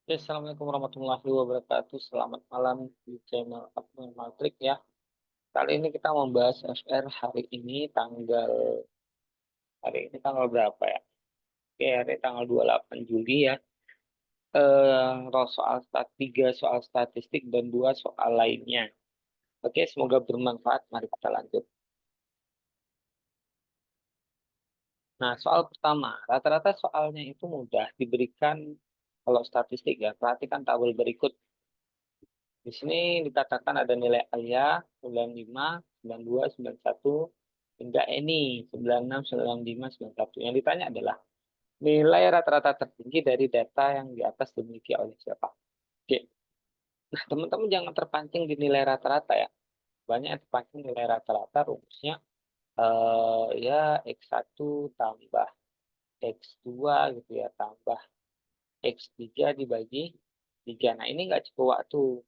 Oke, Assalamualaikum warahmatullahi wabarakatuh. Selamat malam di channel Abnormal Trick ya. Kali ini kita membahas FR hari ini tanggal berapa ya? Oke, hari tanggal 28 Juli ya. Soal 3 soal statistik dan 2 soal lainnya. Oke, semoga bermanfaat. Mari kita lanjut. Nah, soal pertama, rata-rata soalnya itu mudah diberikan kalau statistik ya. Perhatikan tabel berikut. Di sini dikatakan ada nilai Alia 95, 92, 91, hingga Eni 96, 95, 91. Yang ditanya adalah nilai rata-rata tertinggi dari data yang di atas dimiliki oleh siapa? Oke. Nah, teman-teman jangan terpancing di nilai rata-rata ya. Banyak yang terpancing nilai rata-rata rumusnya ya X1 tambah X2 gitu ya, tambah X3 dibagi 3. Nah, ini nggak cukup waktu.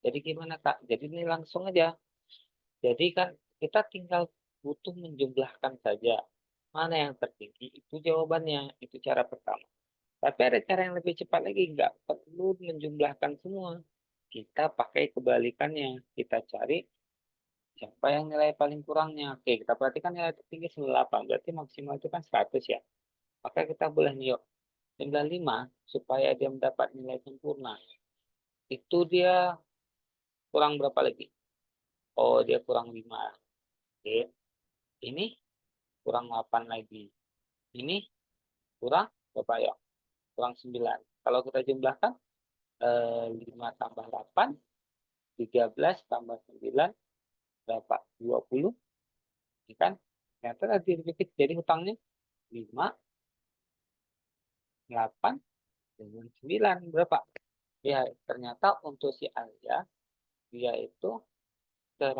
Jadi gimana, Kak? Jadi ini langsung aja. Jadi kan kita tinggal butuh menjumlahkan saja. Mana yang tertinggi itu jawabannya. Itu cara pertama. Tapi ada cara yang lebih cepat lagi. Nggak perlu menjumlahkan semua. Kita pakai kebalikannya. Kita cari siapa yang nilai paling kurangnya. Oke, kita perhatikan nilai tertinggi 98. Berarti maksimal itu kan 100 ya. Maka kita boleh nih yuk 95 supaya dia mendapat nilai sempurna. Itu dia kurang berapa lagi? Oh, dia kurang 5. Oke. Ini kurang 8 lagi. Ini kurang berapa ya? Kurang 9. Kalau kita jumlahkan 5 tambah 8, 13 tambah 9 berapa? 20. Ya kan? Ternyata tadi dipikir jadi hutangnya 5, 8, dengan 9 berapa? Ya, ternyata untuk si Alia dia itu 100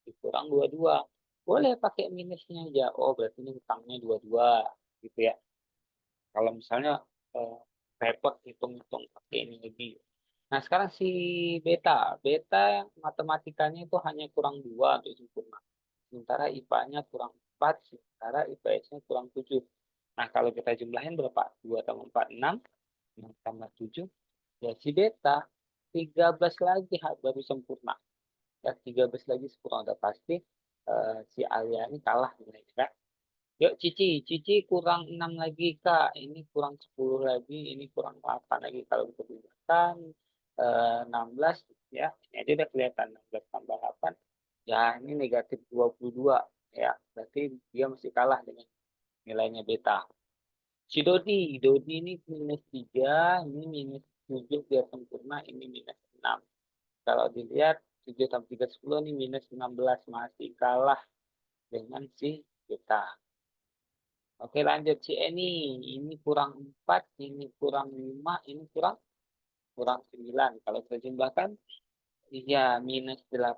dikurang 22. Boleh pakai minusnya aja. Oh, berarti ini hutangnya 22 gitu ya. Kalau misalnya eh, repot hitung-hitung pakai ini lagi. Nah, sekarang si beta. Beta yang matematikanya itu hanya kurang 2 untuk sempurna. Sementara IPA-nya kurang 4, sementara IPS-nya kurang 7. Nah, kalau kita jumlahin berapa? 2 tambah 4, 6. 6 tambah 7. Ya, si beta 13 lagi baru sempurna. Ya, 13 lagi sempurna. Udah pasti si Alia ini kalah nilainya, Kak. Yuk Cici, Cici kurang 6 lagi Kak, ini kurang 10 lagi, ini kurang 8 lagi. Kalau bisa digunakan 16 ya, ini aja udah kelihatan 16 tambah 8. Ya ini negatif 22 ya, berarti dia masih kalah dengan nilainya beta. Si Dodi ini minus 3, ini minus 7 biar sempurna, ini minus 6. Kalau dilihat 7 tambah 3, 10, ini minus 16 masih kalah dengan si beta. Oke lanjut si Eni. Ini kurang 4, ini kurang 5, ini kurang kurang 9. Kalau kita jumlahkan, iya minus 18.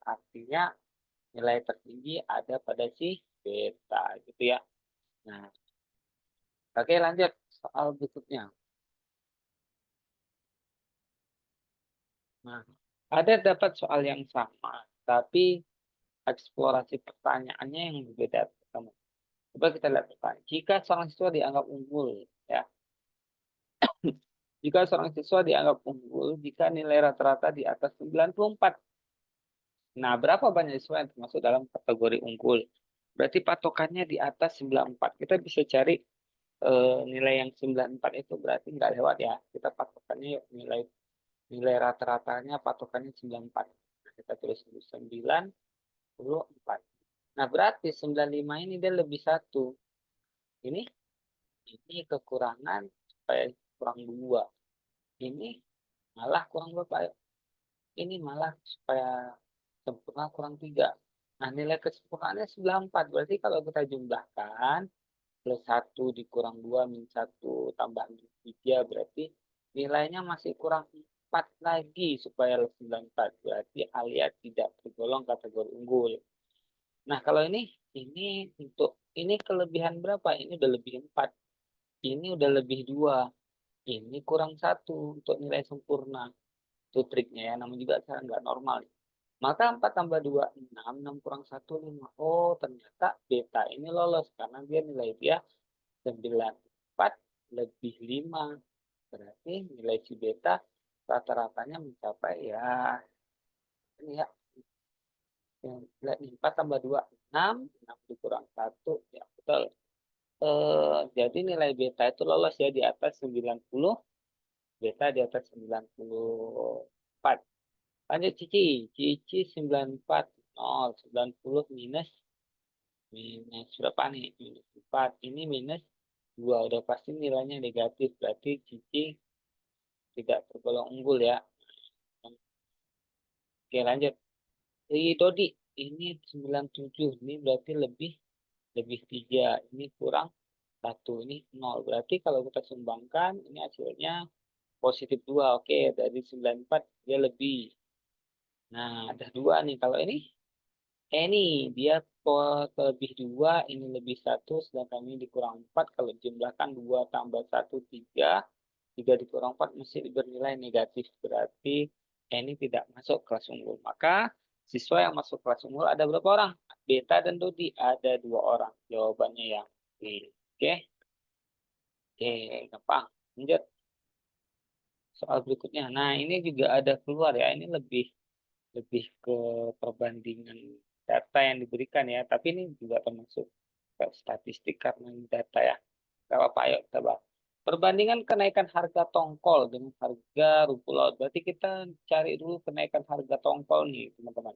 Artinya nilai tertinggi ada pada si beta gitu ya. Nah, oke lanjut soal berikutnya. Nah, ada dapat soal yang sama, tapi eksplorasi pertanyaannya yang berbeda. Coba kita lihat pertanyaan. Jika seorang siswa dianggap unggul, ya, jika seorang siswa dianggap unggul jika nilai rata-rata di atas 94. Nah, berapa banyak siswa yang termasuk dalam kategori unggul? Berarti patokannya di atas 94. Kita bisa cari nilai yang 94 itu berarti nggak lewat ya. Kita patokannya yuk, nilai nilai rata-ratanya patokannya 94. Nah, kita tulis dulu 94. Nah, berarti 95 ini dia lebih satu. Ini ini kekurangan supaya kurang 2. Ini malah kurang berapa? Ini malah supaya sempurna kurang 3. Nah, nilai kesempurnaannya 94. Berarti kalau kita jumlahkan, plus 1 dikurang 2 min 1 tambah 3, berarti nilainya masih kurang 4 lagi supaya 94. Berarti Alia tidak tergolong kategori unggul. Nah, kalau ini untuk ini kelebihan berapa? Ini udah lebih 4. Ini udah lebih 2. Ini kurang 1 untuk nilai sempurna. Itu triknya ya, namun juga cara nggak normal. Maka 4 tambah 2, 6, 6 kurang 1, 5. Oh, ternyata beta ini lolos karena dia nilai dia 94 lebih 5. Berarti nilai si beta rata-ratanya mencapai ya, ini ya, nilai 4 tambah 2, 6, 6 dikurang 1, ya betul. Jadi nilai beta itu lolos ya di atas 90, beta di atas 94. Lanjut Cici, Cici 94, 0, 90 minus, berapa nih? Minus 4, ini minus 2, udah pasti nilainya negatif, berarti Cici tidak tergolong unggul ya. Oke lanjut. Dodi, ini 97, ini berarti lebih 3, ini kurang 1, ini 0. Berarti kalau kita sumbangkan, ini hasilnya positif 2. Oke, dari 94 dia lebih. Nah, ada 2 nih. Kalau ini dia lebih 2, ini lebih 1, sedangkan ini dikurang 4. Kalau jumlahkan 2 tambah 1, 3. 3 dikurang 4 mesti bernilai negatif. Berarti ini tidak masuk kelas unggul. Maka siswa yang masuk kelas unggul ada berapa orang? Beta dan Dodi ada 2 orang. Jawabannya yang B. Oke, oke, gampang. Lanjut soal berikutnya. Nah, ini juga ada keluar ya. Ini lebih lebih ke perbandingan data yang diberikan ya. Tapi ini juga termasuk ke statistik karena ini data ya. Gak apa-apa, ayo kita bahas. Perbandingan kenaikan harga tongkol dengan harga rumput laut. Berarti kita cari dulu kenaikan harga tongkol nih, teman-teman.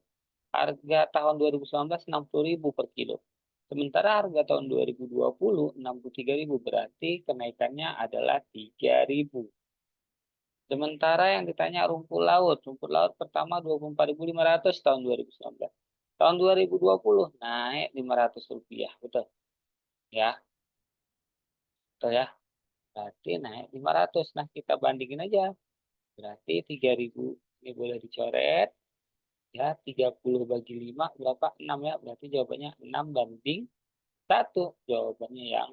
Harga tahun 2019 60.000 per kilo. Sementara harga tahun 2020 63.000, berarti kenaikannya adalah 3.000. Sementara yang ditanya rumput laut pertama 24.500 tahun 2019. Tahun 2020 naik Rp500, betul ya, betul ya. Berarti naik 500. Nah, kita bandingin aja. Berarti 3.000 ini boleh dicoret. Ya, 30 bagi 5 berapa? 6 ya. Berarti jawabannya 6 banding 1. Jawabannya yang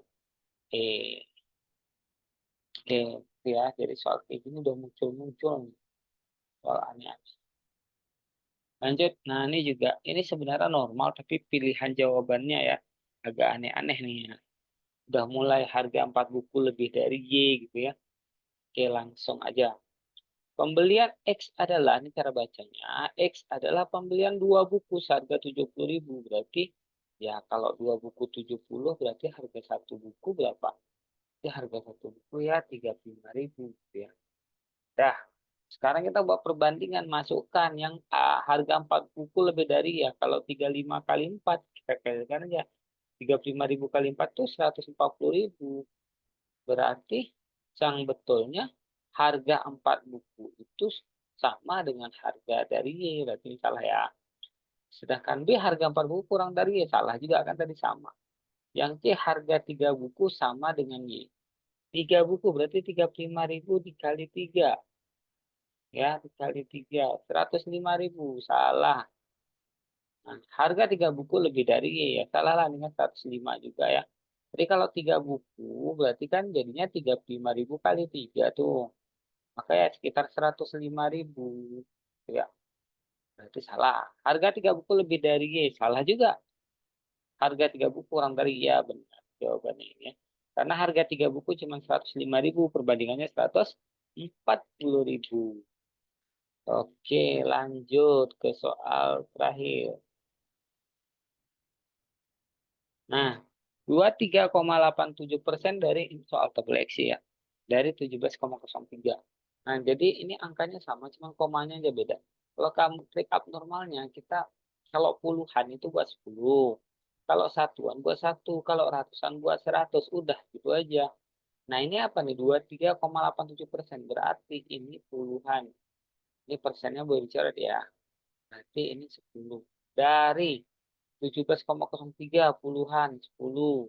E. Oke, ya. Jadi soal kayak gini udah muncul-muncul soal aneh. Lanjut. Nah, ini juga. Ini sebenarnya normal, tapi pilihan jawabannya ya agak aneh-aneh nih ya. Udah mulai harga 4 buku lebih dari Y gitu ya. Oke, langsung aja. Pembelian X adalah, ini cara bacanya, X adalah pembelian 2 buku seharga 70.000. Berarti, ya kalau 2 buku 70, berarti harga 1 buku berapa? Ya harga 1 buku ya 35.000 gitu ya. Dah, sekarang kita buat perbandingan, masukkan yang harga 4 buku lebih dari ya. Kalau 35 kali 4, kita kalikan aja. 35.000 kali 4 itu 140.000. Berarti yang betulnya harga 4 buku itu sama dengan harga dari Y. Berarti ini salah ya. Sedangkan B harga 4 buku kurang dari Y. Salah juga kan tadi sama. Yang C harga 3 buku sama dengan Y. 3 buku berarti 35.000 dikali 3. Ya, dikali 3. 105.000. Salah. Nah, harga 3 buku lebih dari Y ya. Salah lah dengan 105 juga ya. Jadi kalau 3 buku berarti kan jadinya 35.000 kali 3 tuh. Maka ya sekitar 105.000. Ya, berarti salah. Harga 3 buku lebih dari Y. Salah juga. Harga 3 buku kurang dari Y. Ya, benar. Jawabannya ini ya. Karena harga 3 buku cuma 105.000. Perbandingannya 140.000. Oke, lanjut ke soal terakhir. Nah, 23,87% dari soal tableksi ya. Dari 17,03. Nah, jadi ini angkanya sama, cuma komanya aja beda. Kalau kamu klik abnormalnya, kita kalau puluhan itu buat 10. Kalau satuan buat 1. Kalau ratusan buat 100. Udah, gitu aja. Nah, ini apa nih? 23,87%. Berarti ini puluhan. Ini persennya boleh dicoret ya. Berarti ini 10. Dari 17,03 puluhan, 10.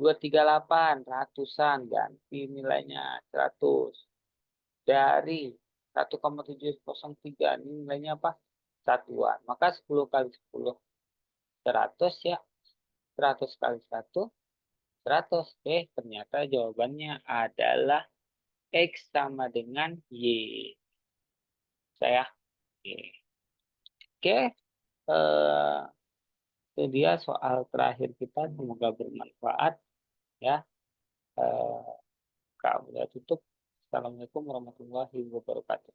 238 ratusan, ganti nilainya 100. Dari 1,703 ini nilainya apa? Satuan. Maka 10 kali 10 100 ya. 100 kali 1 100. Ternyata jawabannya adalah X sama dengan Y. Saya. Oke. Oke. Eh, itu dia soal terakhir kita. Semoga bermanfaat ya. Eh, Kak udah tutup. Assalamualaikum warahmatullahi wabarakatuh.